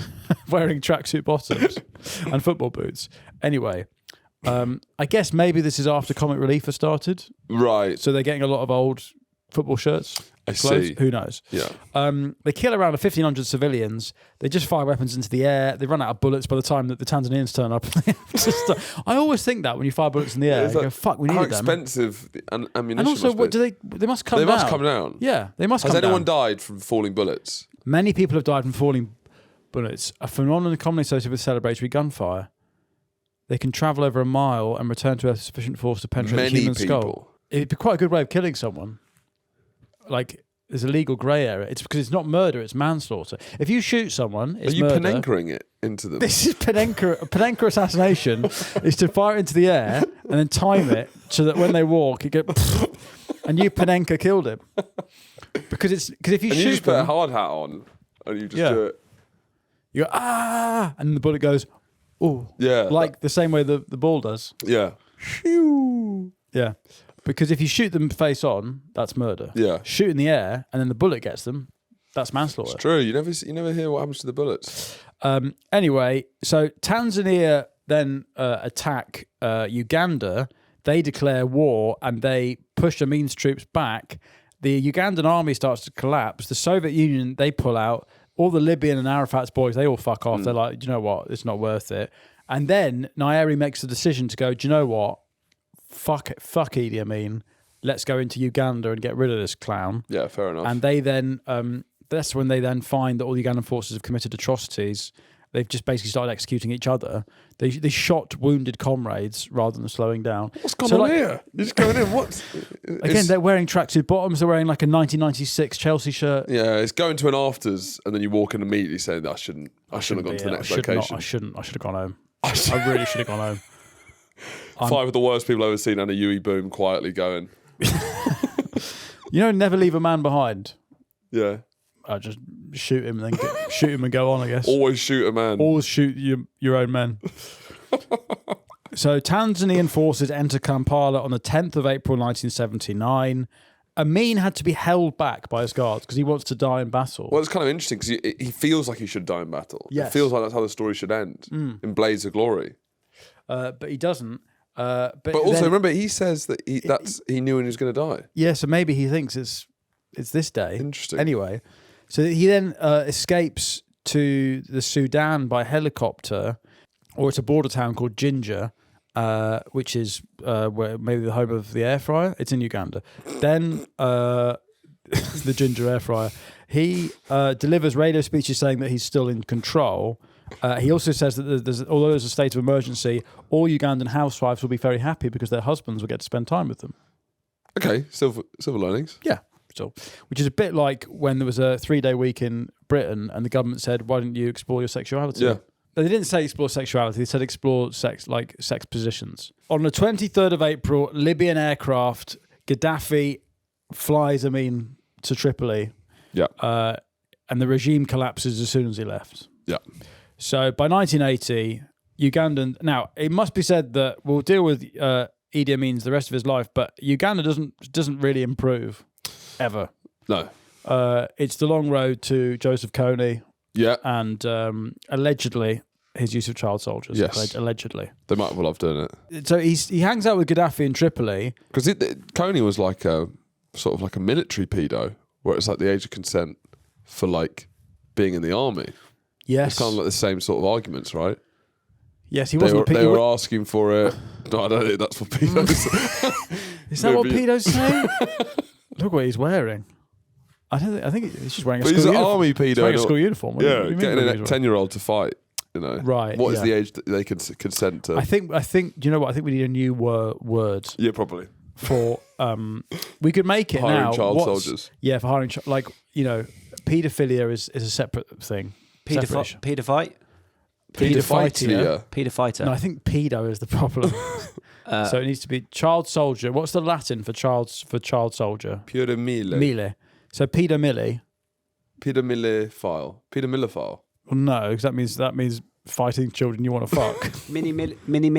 wearing tracksuit bottoms and football boots. Anyway, I guess maybe this is after Comic Relief has started. Right. So they're getting a lot of old football shirts. I see. Who knows? Yeah. They kill around 1,500 civilians. They just fire weapons into the air. They run out of bullets by the time that the Tanzanians turn up. I always think that when you fire bullets in the air, you go, fuck, we need them. How expensive the ammunition And also, must be. They must come down. They must come down. Yeah, they must come down. Has anyone died from falling bullets? Many people have died from falling bullets. A phenomenon commonly associated with celebratory gunfire. They can travel over a mile and return to a sufficient force to penetrate the human skull. It'd be quite a good way of killing someone. Like, there's a legal grey area. It's because it's not murder, it's manslaughter. If you shoot someone, it's murder. Are you Penenka-ing it into them? This is Penenka Assassination is to fire it into the air and then time it so that when they walk, it goes and you Penenka killed him. Because if you shoot you just put a hard hat on and you just do it. You go, ah, and the bullet goes, oh. Yeah. Like the same way the ball does. Yeah. Yeah. Because if you shoot them face on, that's murder. Yeah. Shoot in the air and then the bullet gets them, that's manslaughter. It's true. You never hear what happens to the bullets. Anyway, so Tanzania then attack Uganda. They declare war and they push Amin's troops back. The Ugandan army starts to collapse. The Soviet Union, they pull out. All the Libyan and Arafat's boys, they all fuck off. They're like, do you know what? It's not worth it. And then Nyeri makes the decision to go, do you know what? Fuck Idi Amin. Let's go into Uganda and get rid of this clown. Yeah, fair enough. And they then, that's when they then find that all the Ugandan forces have committed atrocities. They've just basically started executing each other. They shot wounded comrades rather than slowing down. What's going on here? You're just going in. What? Again, they're wearing tracksuit bottoms. They're wearing like a 1996 Chelsea shirt. Yeah, it's going to an afters, and then you walk in immediately saying that I shouldn't have gone to the next location. I should have gone home. I really should have gone home. 5 of the worst people I've ever seen, and a Yui Boom quietly going. Never leave a man behind. Yeah. I just shoot him and then shoot him and go on, I guess. Always shoot a man. Always shoot your own men. So Tanzanian forces enter Kampala on the 10th of April 1979. Amin had to be held back by his guards because he wants to die in battle. Well, it's kind of interesting because he feels like he should die in battle. Yes. It feels like that's how the story should end, in Blades of Glory. But he doesn't. But also, remember, he says that he knew when he was going to die. Yeah, so maybe he thinks it's this day. Interesting. Anyway, so he then escapes to the Sudan by helicopter, or it's a border town called Jinja, which is where maybe the home of the Airfryer. It's in Uganda. Then the Jinja Airfryer. He delivers radio speeches saying that he's still in control, He also says that although there's a state of emergency, all Ugandan housewives will be very happy because their husbands will get to spend time with them. Okay, silver linings. Yeah. So, which is a bit like when there was a 3-day week in Britain and the government said, why didn't you explore your sexuality? Yeah. They didn't say explore sexuality, they said explore sex positions. On the 23rd of April, Libyan aircraft, Gaddafi flies Amin to Tripoli. Yeah. And the regime collapses as soon as he left. Yeah. So by 1980, Ugandan... Now, it must be said that we'll deal with Idi Amin's the rest of his life, but Uganda doesn't really improve. Ever. No. It's the long road to Joseph Kony. Yeah. And allegedly his use of child soldiers. Yes. Allegedly. They might well have done it. So he hangs out with Gaddafi in Tripoli. Because Kony was like a sort of like a military pedo, where it's like the age of consent for like being in the army. Yes. It's kind of like the same sort of arguments, right? Yes, he wasn't They were asking for it. No, I don't think that's what pedos say. Is that what pedos say? Look what he's wearing. I think he's just wearing a school uniform. He's an army pedo. He's wearing a school uniform. Yeah, getting a 10-year-old to fight. You know, right? What is the age that they can consent to? I think. You know what? I think we need a new word. Yeah, probably. For we could make it hiring now. Child soldiers. Yeah, for hiring paedophilia is a separate thing. Pedophyte. Pedophyter. No, I think pedo is the problem. So it needs to be child soldier. What's the Latin for child soldier? Pure mille. Mille. So pedomille. Pedomillophile. Well, no, because that means fighting children you want to fuck. Mini milli. Mini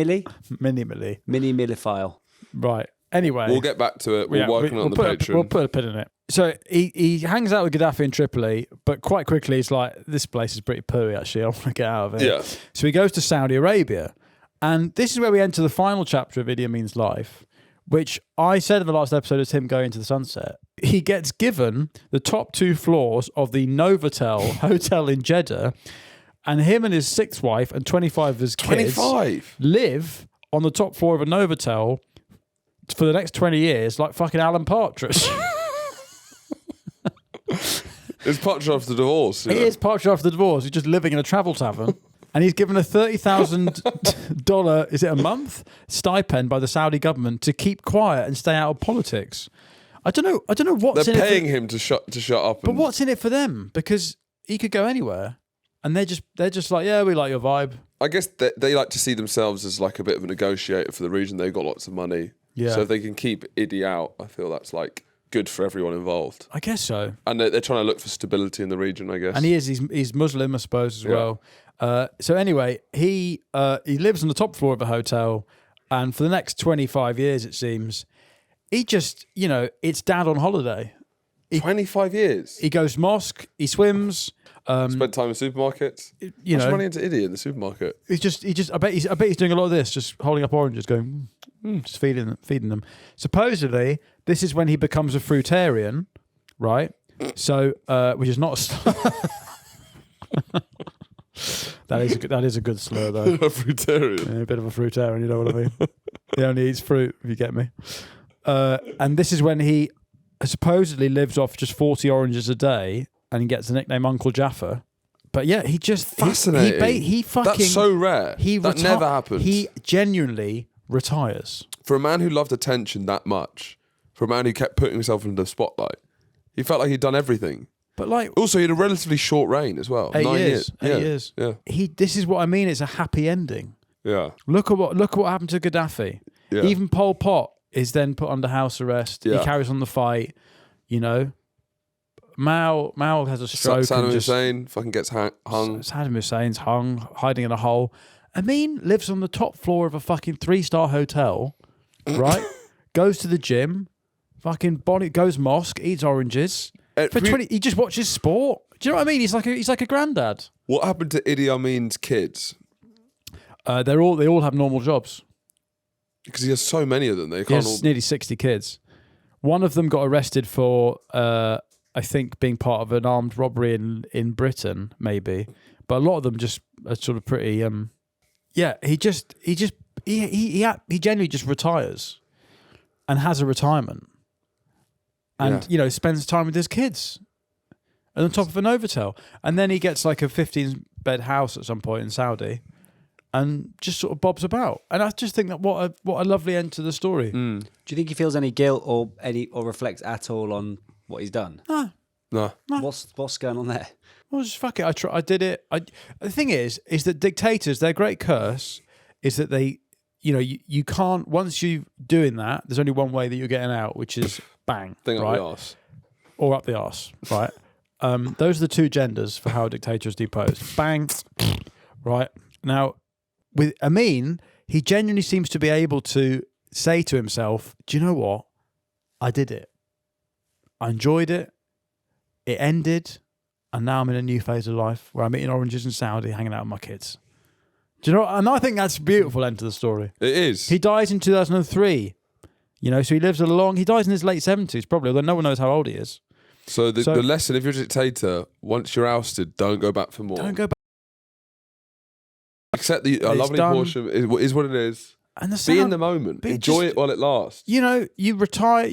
milliophile. Right. Anyway, we'll get back to it. We're working on the Patreon. We'll put a pin in it. So he hangs out with Gaddafi in Tripoli, but quite quickly he's like, this place is pretty pooey, actually. I want to get out of it. Yeah. So he goes to Saudi Arabia. And this is where we enter the final chapter of Idi Amin's life, which I said in the last episode is him going into the sunset. He gets given the top 2 floors of the Novotel Hotel in Jeddah, and him and his 6th wife and 25 of his kids live on the top floor of a Novotel for the next 20 years like fucking Alan Partridge. It's Partridge after the divorce. He is Partridge after the divorce. He's just living in a travel tavern. And he's given a $30,000, is it a month, stipend by the Saudi government to keep quiet and stay out of politics. I don't know what's They're in it. They're paying him to shut up. But what's in it for them? Because he could go anywhere, and they're just like, yeah, we like your vibe. I guess they like to see themselves as like a bit of a negotiator for the region. They've got lots of money, yeah. So if they can keep Idi out, I feel that's like good for everyone involved. I guess so. And they're trying to look for stability in the region, I guess. And he's Muslim, I suppose, as well. So anyway, he lives on the top floor of a hotel, and for the next 25 years, it seems, he just, it's dad on holiday. 25 years? He goes mosque, he swims. Spend time in supermarkets. What's money into Idi in the supermarket? I bet he's doing a lot of this, just holding up oranges, going, just feeding them. Supposedly, this is when he becomes a fruitarian, right? So, which is not That is a good slur, though. A fruitarian. Yeah, a bit of a fruitarian, you know what I mean? He only eats fruit, if you get me. And this is when he supposedly lives off just 40 oranges a day, and he gets the nickname Uncle Jaffa. But yeah, he just... Fascinating. He fucking... That's so rare. That never happened. He genuinely retires. For a man who loved attention that much, for a man who kept putting himself into the spotlight, he felt like he'd done everything. But like... Also, he had a relatively short reign as well. 8 9 years. 8 years. Yeah. This is what I mean. It's a happy ending. Yeah. Look at what happened to Gaddafi. Yeah. Even Pol Pot is then put under house arrest. Yeah. He carries on the fight. Mao has a stroke. Saddam Hussein fucking gets hung. Saddam Hussein's hung, hiding in a hole. Amin lives on the top floor of a fucking 3-star hotel, right? Goes to the gym, fucking goes mosque, eats oranges. He just watches sport. Do you know what I mean? He's like a granddad. What happened to Idi Amin's kids? They all have normal jobs. Because he has so many of them. He has nearly 60 kids. One of them got arrested for, I think, being part of an armed robbery in Britain, maybe. But a lot of them just are sort of pretty. He genuinely just retires, and has a retirement, and spends time with his kids, at the top of a Novotel, and then he gets like a 15 bed house at some point in Saudi, and just sort of bobs about. And I just think that what a lovely end to the story. Do you think he feels any guilt or reflects at all on what he's done? No. What's going on there? Well, just fuck it. I did it. The thing is that dictators, their great curse is that they, you can't, once you're doing that, there's only one way that you're getting out, which is bang. Thing right? up the arse. Or up the arse, right? Those are the two genders for how a dictator is deposed. Bang, right? Now, with Amin, he genuinely seems to be able to say to himself, do you know what? I did it. I enjoyed it. It ended. And now I'm in a new phase of life where I'm eating oranges in Saudi, hanging out with my kids. Do you know? And I think that's a beautiful end to the story. It is. He dies in 2003. So he lives he dies in his late 70s, probably, although no one knows how old he is. So the lesson, if you're a dictator, once you're ousted, don't go back for more. Don't go back. Accept a lovely portion is what it is. And be in the moment. Enjoy it while it lasts. You retire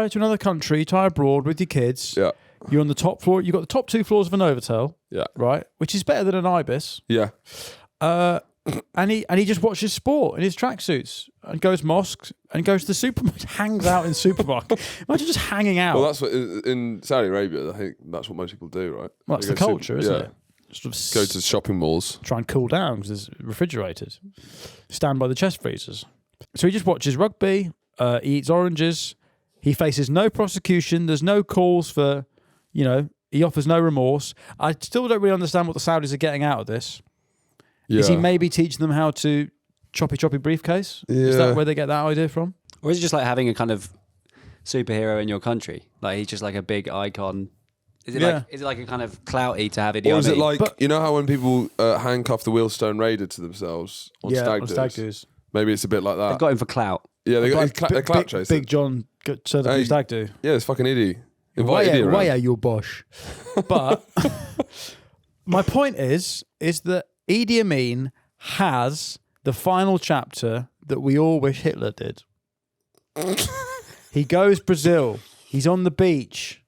to another country, you retire abroad with your kids. Yeah. You're on the top floor. You've got the top 2 floors of an Novotel. Yeah. Right? Which is better than an Ibis. Yeah. And he just watches sport in his tracksuits and goes mosques and goes to the supermarket, hangs out in supermarket. Imagine just hanging out. Well, that's what in Saudi Arabia, I think that's what most people do, right? Well, that's the culture, isn't it? Just go to shopping malls. Try and cool down because it's refrigerated. Stand by the chest freezers. So he just watches rugby, he eats oranges, he faces no prosecution, there's no calls for, he offers no remorse. I still don't really understand what the Saudis are getting out of this. Yeah. Is he maybe teaching them how to choppy briefcase? Yeah. Is that where they get that idea from? Or is it just like having a kind of superhero in your country? Like he's just like a big icon. Is it like a kind of clouty to have Idi Amin? Or is it like, how when people handcuff the Wheelstone Raider to themselves on stag do's? Maybe it's a bit like that. They got him for clout. Yeah, they got clout chaser. Big John said that stag do. Yeah, it's fucking Idi. Why are you Bosch? But my point is that Idi Amin has the final chapter that we all wish Hitler did. He goes Brazil. He's on the beach.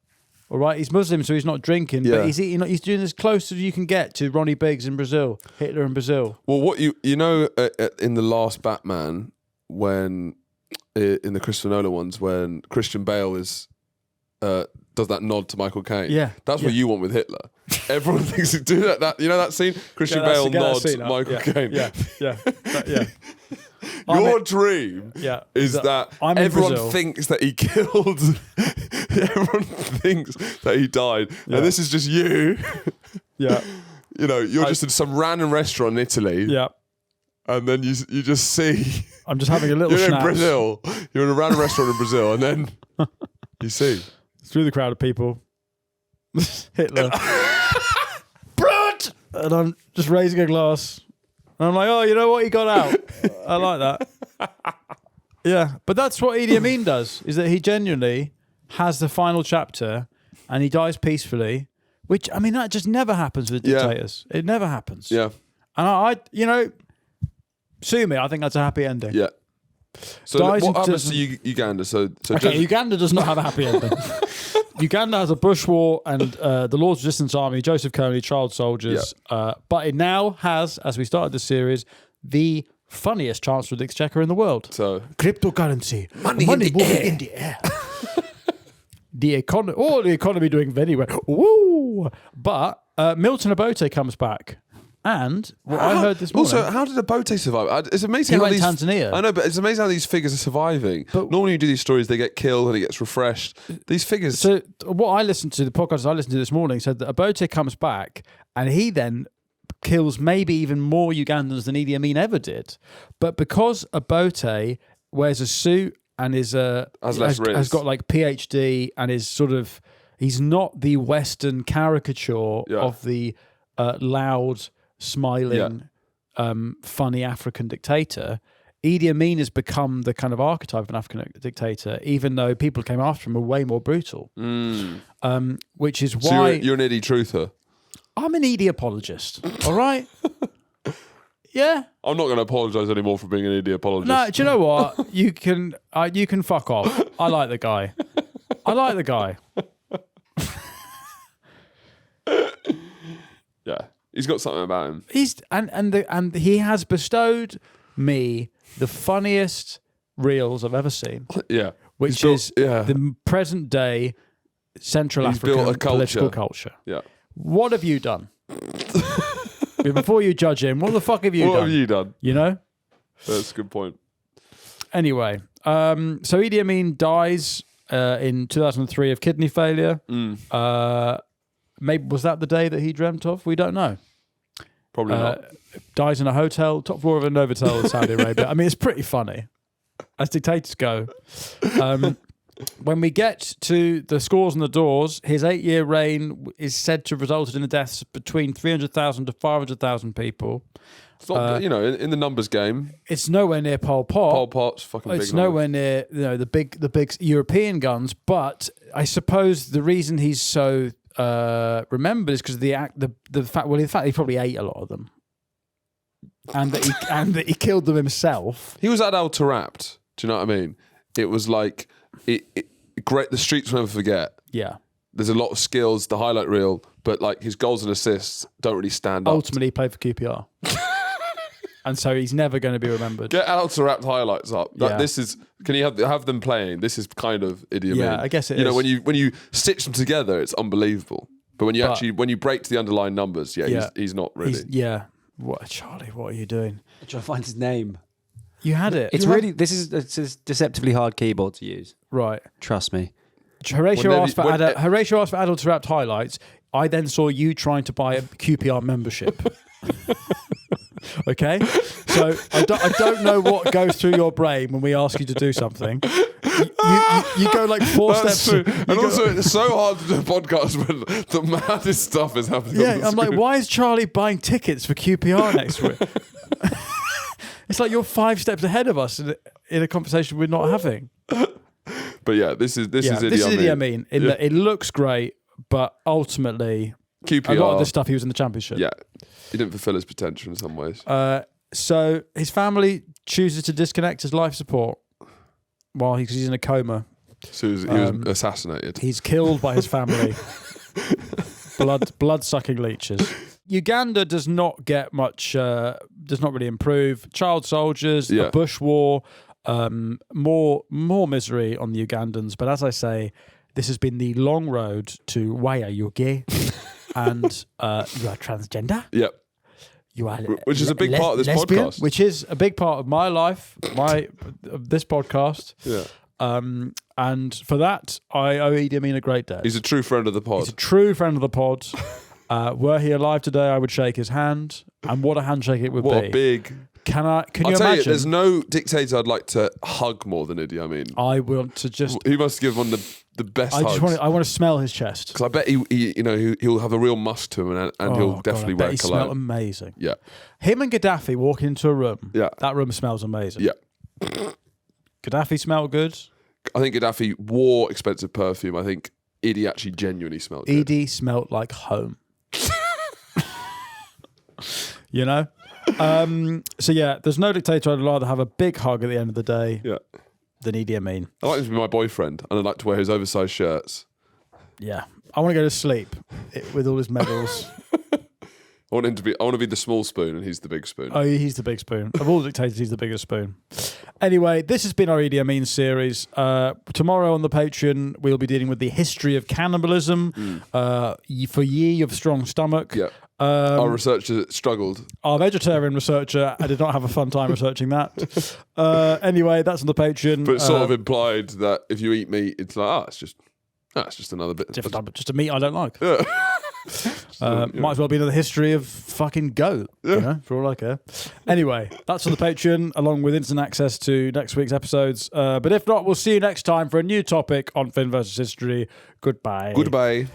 All right, he's Muslim, so he's not drinking, but he's eating. He's doing as close as you can get to Ronnie Biggs in Brazil, Hitler in Brazil. Well, what in the last Batman, when in the Christopher Nolan ones, when Christian Bale is does that nod to Michael Caine? That's what you want with Hitler. Everyone thinks to do that. That scene, Christian Bale nods Michael Caine. Yeah. Your dream is that everyone thinks that he killed. Everyone thinks that he died, and this is just you. Yeah. You're just in some random restaurant in Italy. Yeah. And then you just see. I'm just having a little. You're in Brazil. You're in a random restaurant in Brazil, and then you see through the crowd of people, Hitler. Blood! And I'm just raising a glass. And I'm like, oh, you know what? He got out. I like that. Yeah. But that's what Idi Amin does, is that he genuinely has the final chapter and he dies peacefully, which, that just never happens with dictators. It never happens. Yeah. And I sue me. I think that's a happy ending. Yeah. So what happens to Uganda? Uganda does not have a happy ending. Uganda has a bush war and the Lord's Resistance Army, Joseph Kony, child soldiers. But it now has, as we started this series, the funniest Chancellor of the Exchequer in the world. So cryptocurrency, money moving in the air. The economy doing very well. Woo! But Milton Obote comes back. And what I heard this morning... Also, how did Obote survive? It's amazing how Tanzania. I know, but it's amazing how these figures are surviving. But normally you do these stories, they get killed and it gets refreshed. These figures... So what I listened to, the podcast I listened to this morning, said that Obote comes back and he then kills maybe even more Ugandans than Idi Amin ever did. But because Obote wears a suit and has got like PhD and is sort of... He's not the Western caricature of the loud... smiling, funny African dictator. Idi Amin has become the kind of archetype of an African dictator, even though people who came after him were way more brutal. Which is why... So you're an Idi truther? I'm an Idi apologist, all right? Yeah. I'm not going to apologise anymore for being an Idi apologist. No, do you know what? You can fuck off. I like the guy. He's got something about him. And he has bestowed me the funniest reels I've ever seen. Yeah. Which is the present day Central African political culture. Yeah. What have you done? Before you judge him, what the fuck have you done? What have you done? You know? That's a good point. Anyway, so Idi Amin dies in 2003 of kidney failure. Maybe was that the day that he dreamt of? We don't know. Probably not. Dies in a hotel, top floor of a Novotel in Saudi Arabia. I mean, it's pretty funny, as dictators go. When we get to the scores and the doors, his 8-year reign is said to have resulted in the deaths between 300,000 to 500,000 people. It's not, in the numbers game. It's nowhere near Pol Pot. Pol Pot's fucking big. It's nowhere near the big European guns. But I suppose the reason he's so remembered is because of the fact he probably ate a lot of them, and that he killed them himself. He was at Al Tarabt. Do you know what I mean? It was like great. The streets will never forget. Yeah. There's a lot of skills, the highlight reel, but like his goals and assists don't really stand up. Ultimately, he played for QPR. And so he's never going to be remembered. Get Al Tarabt highlights up. This is. Can you have them playing? This is kind of Idi Amin. Yeah, I guess it is. You know, when you stitch them together, it's unbelievable. But when you break to the underlying numbers, he's not really. What, Charlie? What are you doing? I'm trying to find his name. You had it. This is a deceptively hard keyboard to use. Right. Trust me. Horatio asked for Adil Tarabt highlights. I then saw you trying to buy a QPR membership. Okay, so I don't know what goes through your brain when we ask you to do something. You go like 4 steps. True. And also, it's so hard to do a podcast when the maddest stuff is happening. Yeah, I'm like, why is Charlie buying tickets for QPR next week? It's like you're 5 steps ahead of us in a conversation we're not having. But yeah, this is Idi Amin. It looks great, but ultimately, QPR, a lot of the stuff he was in the Championship. Yeah, he didn't fulfil his potential in some ways. So his family chooses to disconnect his life support while he's in a coma. So he was assassinated. He's killed by his family. Blood-sucking leeches. Uganda does not get much, does not really improve. Child soldiers, a bush war, more misery on the Ugandans. But as I say, this has been the long road to why are you gay and you are transgender. Yep. You are which is a big part of this lesbian, podcast. which is a big part of my life, of this podcast. Yeah. And for that, I owe Idi Amin a great debt. He's a true friend of the pod. He's a true friend of the pod. Were he alive today, I would shake his hand, and what a handshake it would be. What a big. Can I'll you imagine? tell you, there's no dictator I'd like to hug more than Idi Amin. I want to just. He must give one the best hugs. I want to smell his chest because I bet he'll have a real musk to him, and he'll definitely wear cologne. He smell amazing. Yeah. Him and Gaddafi walk into a room. Yeah. That room smells amazing. Yeah. Gaddafi smelled good. I think Gaddafi wore expensive perfume. I think Idi actually genuinely smelled good. Idi smelled like home. You know? So yeah, there's no dictator I'd rather have a big hug at the end of the day than Idi Amin. I like him to be my boyfriend, and I'd like to wear his oversized shirts. Yeah. I want to go to sleep with all his medals. I want to be the small spoon, and he's the big spoon. Oh, he's the big spoon. Of all the dictators, he's the biggest spoon. Anyway, this has been our Idi Amin series. Tomorrow on the Patreon, we'll be dealing with the history of cannibalism. For ye of strong stomach. Yeah. Our researcher struggled. Our vegetarian researcher, I did not have a fun time researching that. Anyway, that's on the Patreon. But it's sort of implied that if you eat meat, it's like, it's just another bit. Just a meat I don't like. Yeah. Might as well be the history of fucking goat, for all I care. Anyway, that's on the Patreon, along with instant access to next week's episodes. But if not, we'll see you next time for a new topic on Finn versus History. Goodbye. Goodbye.